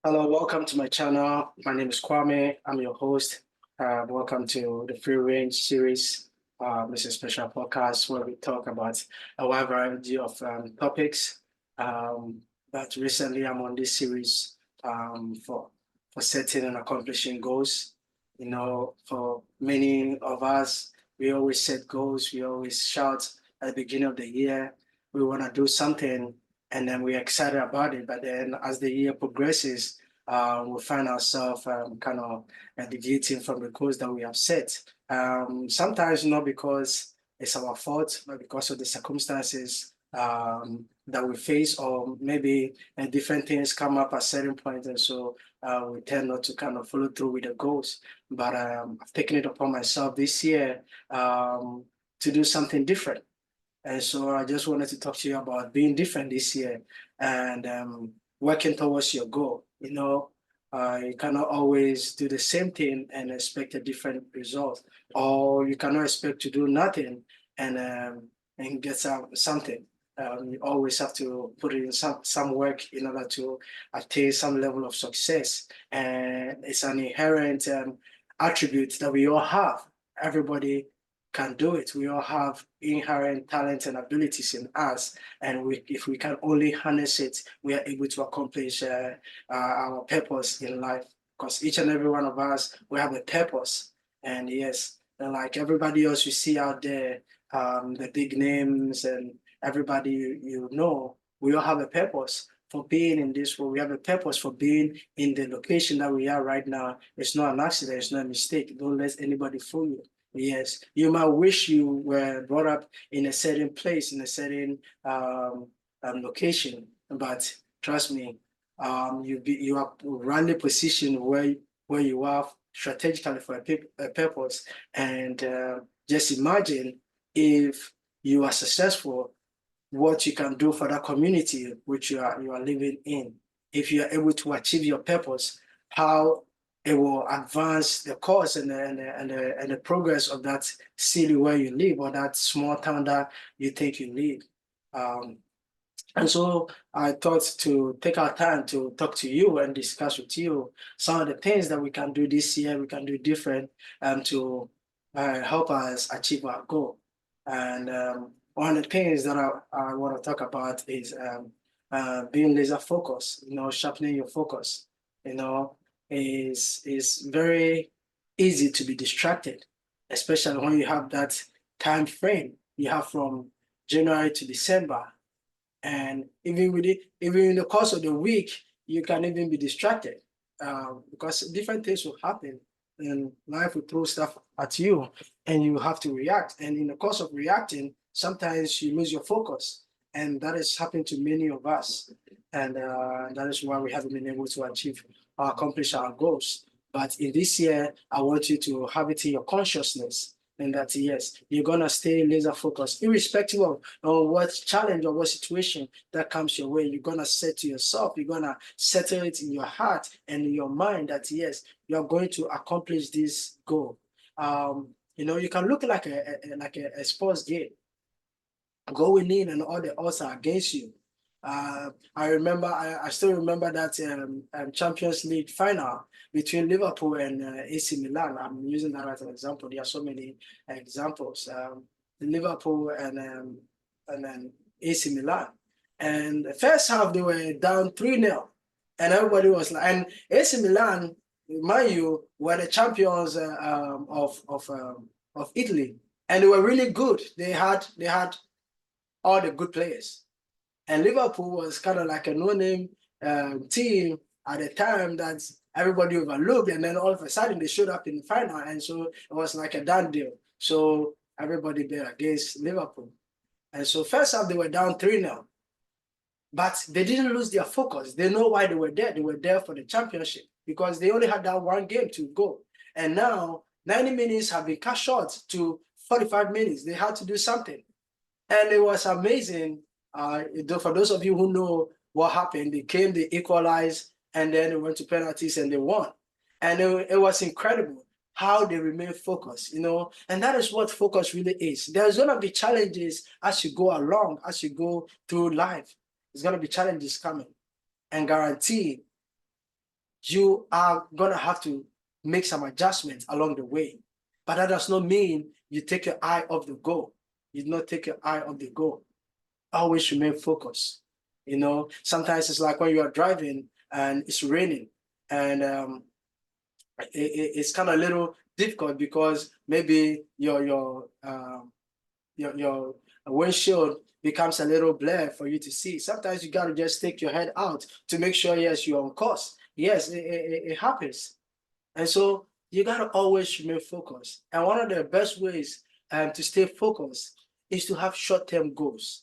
Hello, welcome to my channel. My name is Kwame. I'm your host. Welcome to the Free Range series. This is a special podcast where we talk about a wide variety of topics. Um, but recently, I'm on this series for setting and accomplishing goals. For many of us, we always set goals. We always shout at the beginning of the year, we want to do something, and then we're excited about it. But then as the year progresses, we find ourselves kind of deviating from the goals that we have set. Sometimes not because it's our fault, but because of the circumstances that we face, or maybe different things come up at certain points, and so we tend not to kind of follow through with the goals. But I've taken it upon myself this year to do something different. And so I just wanted to talk to you about being different this year and working towards your goal. You cannot always do the same thing and expect a different result, or you cannot expect to do nothing and get something. You always have to put in some work in order to attain some level of success. And it's an inherent attribute that we all have. Everybody can do it. We all have inherent talents and abilities in us, and if we can only harness it, we are able to accomplish our purpose in life. Because each and every one of us, we have a purpose, and yes, and like everybody else you see out there, the big names and everybody you know, we all have a purpose for being in this world. We have a purpose for being in the location that we are right now. It's not an accident. It's not a mistake. Don't let anybody fool you. Yes, you might wish you were brought up in a certain place, in a certain location, but trust me, you are randomly positioned where you are strategically for a purpose. And just imagine if you are successful, what you can do for that community which you are living in. If you are able to achieve your purpose, how it will advance the cause and the progress of that city where you live, or that small town that you think you live. Um, and so I thought to take our time to talk to you and discuss with you some of the things that we can do this year, we can do different to help us achieve our goal. And one of the things that I want to talk about is being laser focused, sharpening your focus, you know, is very easy to be distracted, especially when you have that time frame you have from January to December. And even in the course of the week, you can even be distracted because different things will happen, and life will throw stuff at you, and you have to react. And in the course of reacting, sometimes you lose your focus, and that has happened to many of us. And that is why we haven't been able to achieve or accomplish our goals. But in this year, I want you to have it in your consciousness, and that yes, you're gonna stay laser focused, irrespective of what challenge or what situation that comes your way. You're gonna say to yourself, you're gonna settle it in your heart and in your mind that yes, you are going to accomplish this goal. You can look like a sports game going in and all the odds are against you. I still remember that Champions League final between Liverpool and AC Milan. I'm using that as an example. There are so many examples. Liverpool and then AC Milan. And the first half, they were down 3-0. And everybody was like, and AC Milan, mind you, were the champions of Italy. And they were really good. They had all the good players. And Liverpool was kind of like a no-name team at the time that everybody overlooked. And then all of a sudden they showed up in the final. And so it was like a done deal. So everybody bet against Liverpool. And so first half they were down 3-0. But they didn't lose their focus. They know why they were there. They were there for the championship because they only had that one game to go. And now 90 minutes have been cut short to 45 minutes. They had to do something. And it was amazing. For those of you who know what happened, they equalized, and then they went to penalties and they won. And it was incredible how they remain focused, and that is what focus really is. There's going to be challenges as you go along, as you go through life. There's going to be challenges coming, and guarantee you are gonna have to make some adjustments along the way. But that does not mean you take your eye off the goal. You do not take your eye off the goal. Always remain focused. You know, sometimes it's like when you are driving and it's raining, and it's kind of a little difficult because maybe your windshield becomes a little blur for you to see. Sometimes you got to just stick your head out to make sure, yes, you're on course. Yes, it happens. And so you got to always remain focused. And one of the best ways to stay focused is to have short-term goals.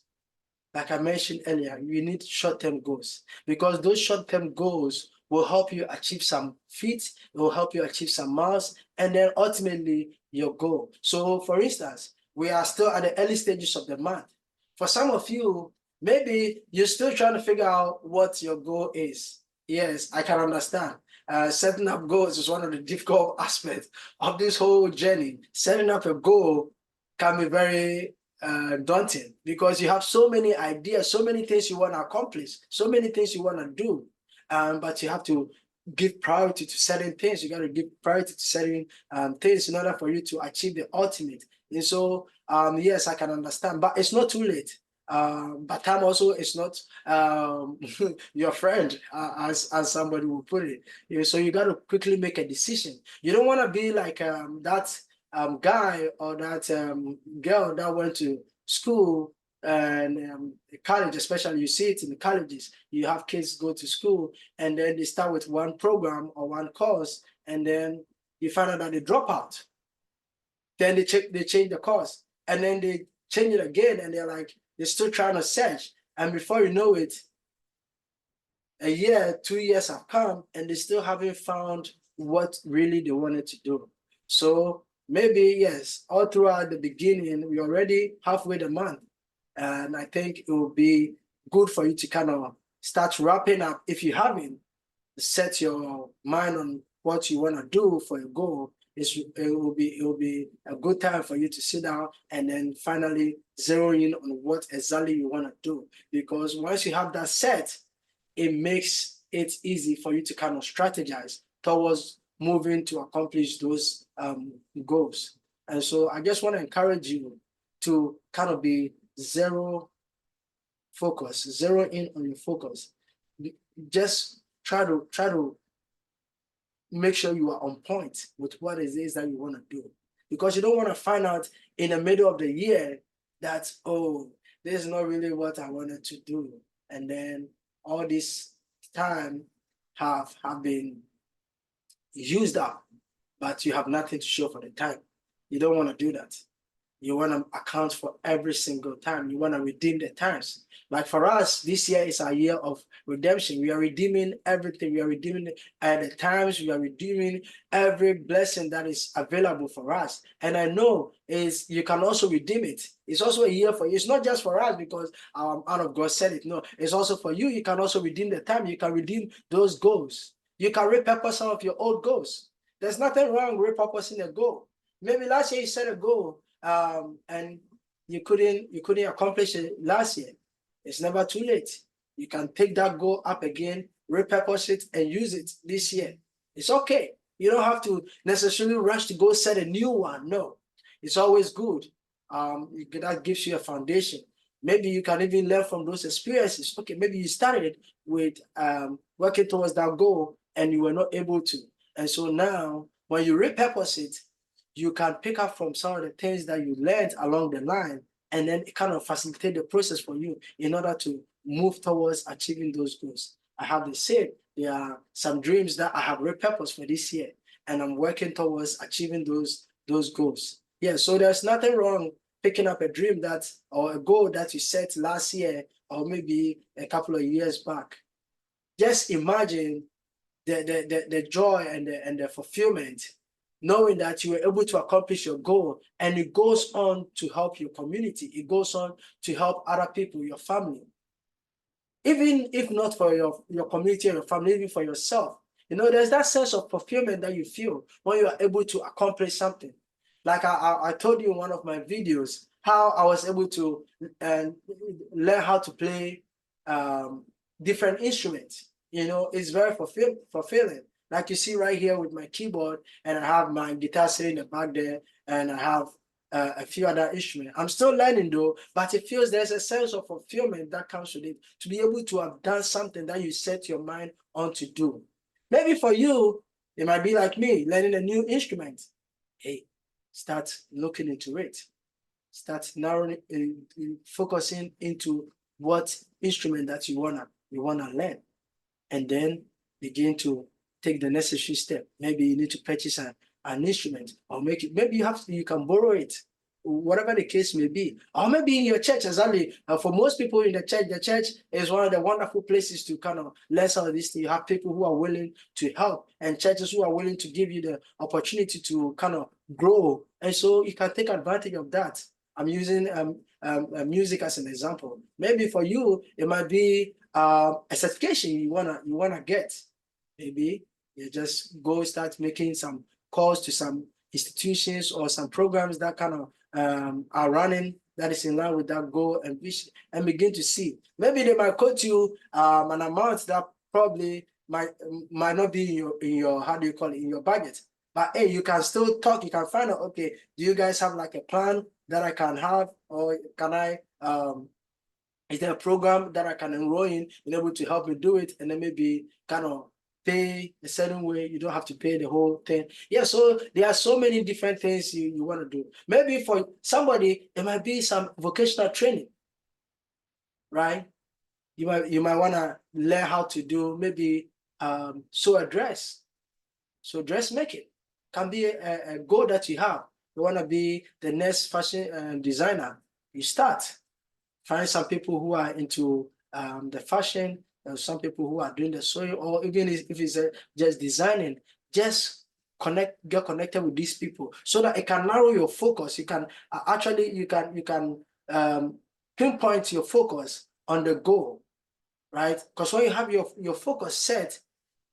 Like I mentioned earlier, you need short-term goals because those short-term goals will help you achieve some feats, it will help you achieve some miles, and then ultimately your goal. So for instance, we are still at the early stages of the month. For some of you, maybe you're still trying to figure out what your goal is. Yes, I can understand. Setting up goals is one of the difficult aspects of this whole journey. Setting up a goal can be very daunting because you have so many ideas, so many things you want to accomplish, so many things you want to do, but you have to give priority to certain things. You got to give priority to certain things in order for you to achieve the ultimate. And so, yes, I can understand, but it's not too late. But time also is not your friend, as somebody will put it. So you got to quickly make a decision. You don't want to be like that guy or that girl that went to school and college, especially you see it in the colleges. You have kids go to school and then they start with one program or one course, and then you find out that they drop out. Then they change the course, and then they change it again, and they're still trying to search. And before you know it, a year, 2 years have come, and they still haven't found what really they wanted to do. So maybe, yes, all throughout the beginning, we're already halfway the month. And I think it will be good for you to kind of start wrapping up. If you haven't set your mind on what you want to do for your goal, it will be a good time for you to sit down and then finally zero in on what exactly you want to do. Because once you have that set, it makes it easy for you to kind of strategize towards moving to accomplish those goals. And so I just want to encourage you to kind of be zero in on your focus. Just try to make sure you are on point with what it is that you want to do, because you don't want to find out in the middle of the year that, oh, this is not really what I wanted to do, and then all this time have been used up, but you have nothing to show for the time. You don't want to do that. You want to account for every single time. You want to redeem the times. Like for us, this year is our year of redemption. We are redeeming everything. We are redeeming the times. We are redeeming every blessing that is available for us. And I know you can also redeem it. It's also a year for you. It's not just for us because out of God said it. No, it's also for you. You can also redeem the time. You can redeem those goals. You can repurpose some of your old goals. There's nothing wrong with repurposing a goal. Maybe last year you set a goal and you couldn't accomplish it last year. It's never too late. You can take that goal up again, repurpose it, and use it this year. It's okay. You don't have to necessarily rush to go set a new one. No, it's always good. That gives you a foundation. Maybe you can even learn from those experiences. Okay, maybe you started with working towards that goal and you were not able to. And so now, when you repurpose it, you can pick up from some of the things that you learned along the line, and then it kind of facilitate the process for you in order to move towards achieving those goals. I have said there are some dreams that I have repurposed for this year, and I'm working towards achieving those goals. Yeah, so there's nothing wrong picking up a dream or a goal that you set last year or maybe a couple of years back. Just imagine the joy and the fulfillment, knowing that you were able to accomplish your goal, and it goes on to help your community. It goes on to help other people, your family. Even if not for your community or your family, even for yourself. There's that sense of fulfillment that you feel when you are able to accomplish something. Like I told you in one of my videos, how I was able to learn how to play different instruments. it's very fulfilling. Like you see right here with my keyboard, and I have my guitar sitting in the back there, and I have a few other instruments. I'm still learning though, but it feels there's a sense of fulfillment that comes with it, to be able to have done something that you set your mind on to do. Maybe for you, it might be like me, learning a new instrument. Hey, start looking into it. Start narrowing, focusing into what instrument that you wanna learn, and then begin to take the necessary step. Maybe you need to purchase an instrument, or maybe you can borrow it, whatever the case may be. Or maybe in your church, exactly. For most people in the church is one of the wonderful places to kind of learn some of this thing. You have people who are willing to help, and churches who are willing to give you the opportunity to kind of grow. And so you can take advantage of that. I'm using music as an example. Maybe for you, it might be a certification you wanna get. Maybe you just go start making some calls to some institutions or some programs that kind of are running that is in line with that goal and vision, and begin to see. Maybe they might quote you an amount that probably might not be in your how do you call it, in your budget. But hey, you can still talk. You can find out, okay, do you guys have like a plan that I can have, or can I is there a program that I can enroll in able to help me do it, and then maybe kind of pay a certain way? You don't have to pay the whole thing. Yeah, so there are so many different things you want to do. Maybe for somebody, it might be some vocational training, right? You might want to learn how to do maybe sew a dress. So dressmaking can be a goal that you have. You want to be the next fashion designer. You start. Find some people who are into the fashion, some people who are doing the sewing, or even if it's just designing, just get connected with these people so that it can narrow your focus. You can actually you can pinpoint your focus on the goal, right? Because when you have your focus set,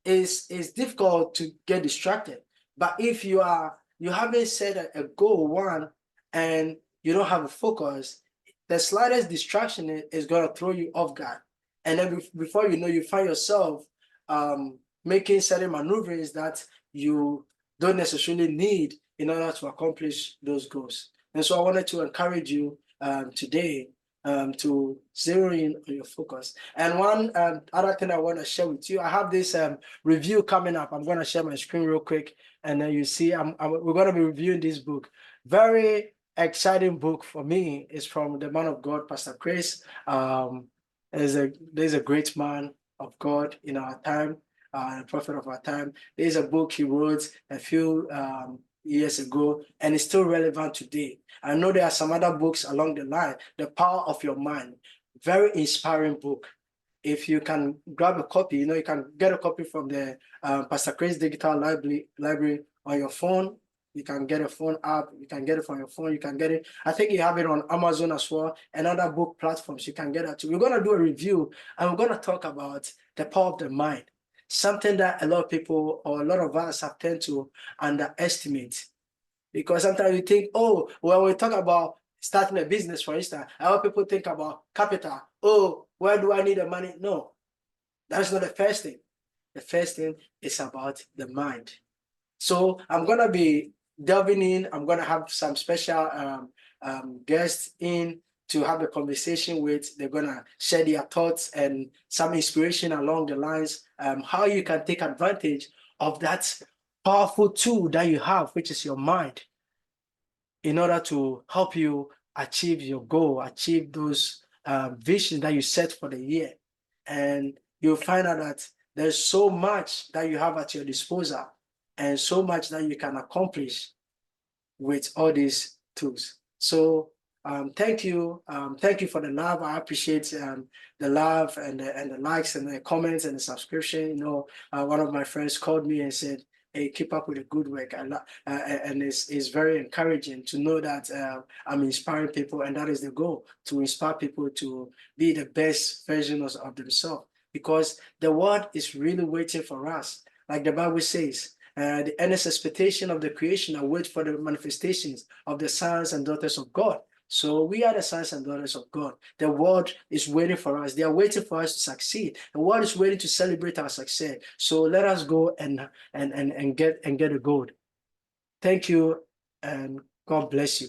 it's difficult to get distracted. But if you haven't set a goal one, and you don't have a focus, the slightest distraction is going to throw you off guard. And then before you know, you find yourself making certain maneuvers that you don't necessarily need in order to accomplish those goals. And so I wanted to encourage you today to zero in on your focus. And one other thing I want to share with you, I have this review coming up. I'm going to share my screen real quick, and then you see we're going to be reviewing this book. Very exciting book for me. It's from the man of God, Pastor Chris. There's a great man of God in our time, a prophet of our time. There's a book he wrote a few years ago, and it's still relevant today. I know there are some other books along the line. The Power of Your Mind, very inspiring book. If you can grab a copy, you can get a copy from the Pastor Chris Digital Library on your phone. You can get a phone app. You can get it from your phone. You can get it. I think you have it on Amazon as well, and other book platforms. You can get it too. We're going to do a review, and we're going to talk about the power of the mind, something that a lot of people, or a lot of us, have tend to underestimate. Because sometimes you think, oh, when we talk about starting a business, for instance, a lot of people think about capital. Oh, where do I need the money? No, that's not the first thing. The first thing is about the mind. So I'm going to be delving in. I'm going to have some special guests in to have a conversation with. They're going to share their thoughts and some inspiration along the lines, how you can take advantage of that powerful tool that you have, which is your mind, in order to help you achieve your goal, achieve those visions that you set for the year. And you'll find out that there's so much that you have at your disposal, and so much that you can accomplish with all these tools. So thank you for the love. I appreciate the love and the likes and the comments and the subscription. One of my friends called me and said, hey, keep up with the good work. And it's very encouraging to know that I'm inspiring people, and that is the goal, to inspire people to be the best versions of themselves, because the world is really waiting for us. Like the Bible says, the earnest expectation of the creation await for the manifestations of the sons and daughters of God. So we are the sons and daughters of God. The world is waiting for us. They are waiting for us to succeed. The world is waiting to celebrate our success. So let us go and get the gold. Thank you, and God bless you.